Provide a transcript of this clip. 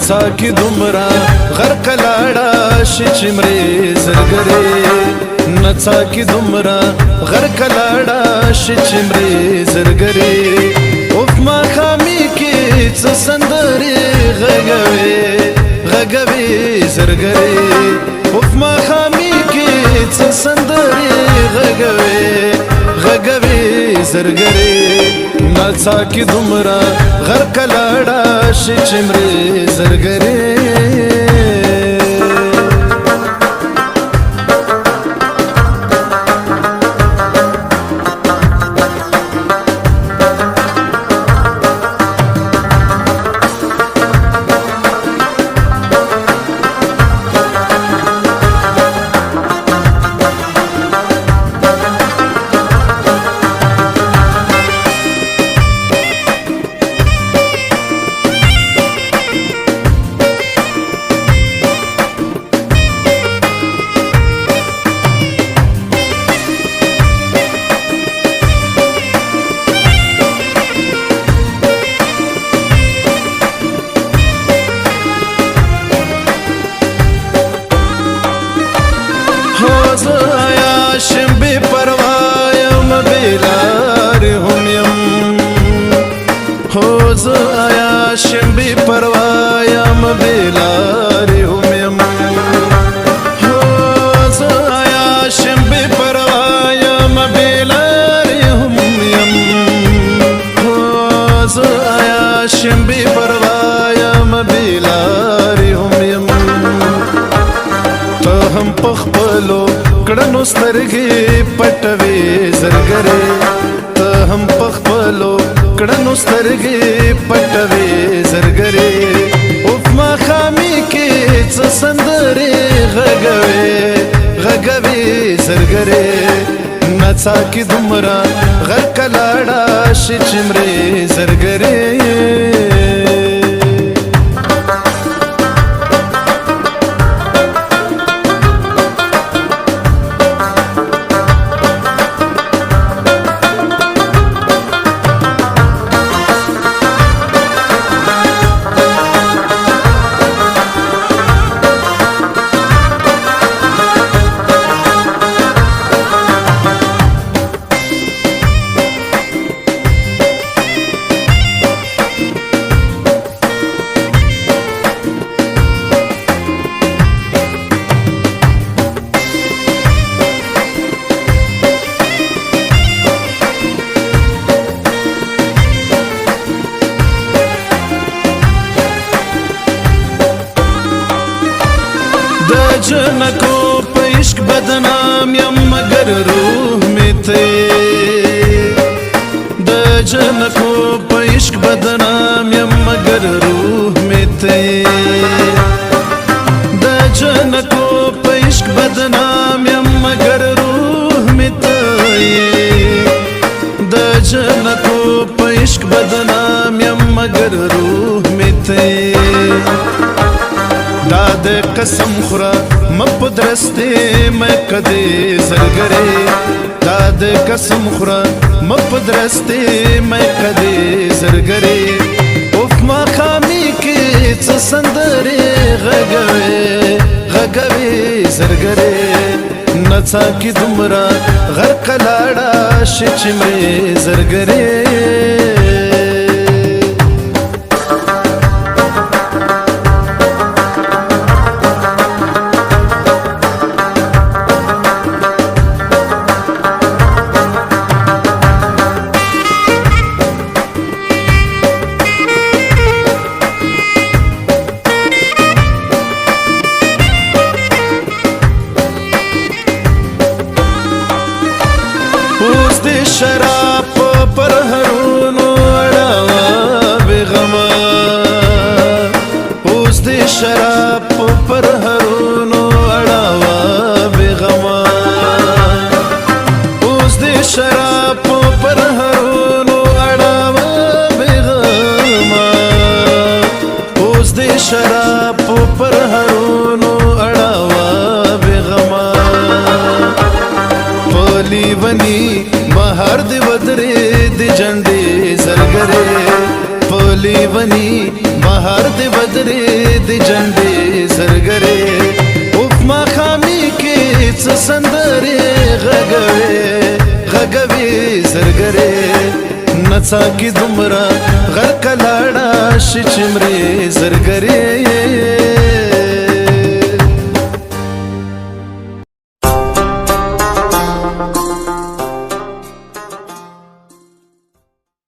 نڅا کی دومره غرق لاړه شي چې مرې زرګرې نڅا کی دومره غرق لاړه شي چې مرې زرګرې اوف ما خامي کې څه سندرې غږوي زرګرې اوف ما خامي کې څه سندرې غږوي زرګرې نڅا کی دومره غرق لاړه شي چې مرې زرګرې شم بی پروایم بیلار هم هو زایا شم بی پروایم بیلار هم هو زایا شم بی پروایم بیلار هم هو زایا شم بی پروایم بیلار هم ته هم پخپلو کړنو سترګې پټوي زرګرې ته هم پخپلو کړنو سترګې پټوي زرګرې اوف ما خامي کې څه سندرې غږوي زرګرې نڅا کی دومره غرق لاړه شي چې مرې زرګرې جنکو په عشق بدنام یم مگر روح می ته د جنکو په عشق بدنام یم مگر روح می ته د جنکو په عشق بدنام یم مگر روح می ته د جنکو په عشق بدنام یم مگر روح می ته داد قسم خورا مپدرسته میں کدی زرګرې داد قسم خورا مپدرسته میں کدی زرګرې اوف ما خامي کې څه سندرې غږوي زرګرې نڅا کی دومره غرق لاړه شي چې مرې زرګرې شراب پر هرونو اړه بغما اوس دې شراب پر هرونو اړه بغما اوس دې شراب پر هرونو اړه بغما اوس دې شراب پر هرونو اړه بغما پلی ونی بهر دی ودرې دی جنډې زرګرې پلی ونی بهر دی ودرې د جنډې زرګرې اوف ما خامي کې څه سندرې غږوي زرګرې نڅا کې دومره غر کلاړه شي چې مرې زرګرې